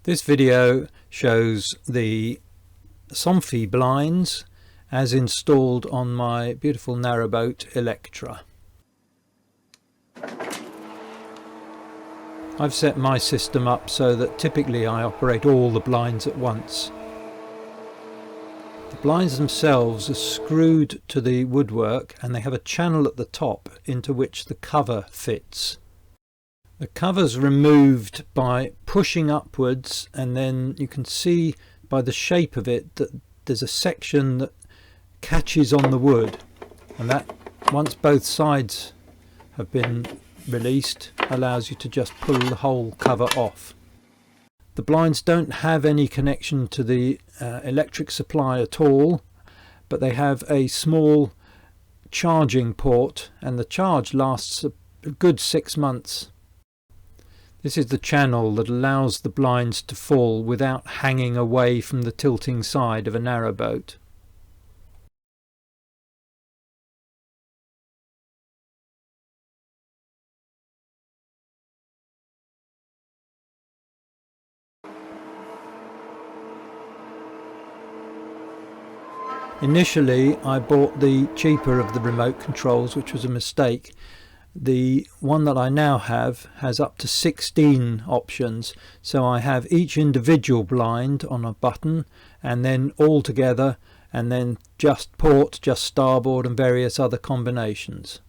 This video shows the Somfy blinds as installed on my beautiful Narrowboat Electra. I've set my system up so that typically I operate all the blinds at once. The blinds themselves are screwed to the woodwork and they have a channel at the top into which the cover fits. The cover's removed by pushing upwards, and then you can see by the shape of it that there's a section that catches on the wood, and that, once both sides have been released, allows you to just pull the whole cover off. The blinds don't have any connection to the electric supply at all, but they have a small charging port, and the charge lasts a good 6 months. This is the channel that allows the blinds to fall without hanging away from the tilting side of a narrowboat. Initially I bought the cheaper of the remote controls, which was a mistake. The one that I now have has up to 16 options, so I have each individual blind on a button, and then all together, and then just port, just starboard, and various other combinations.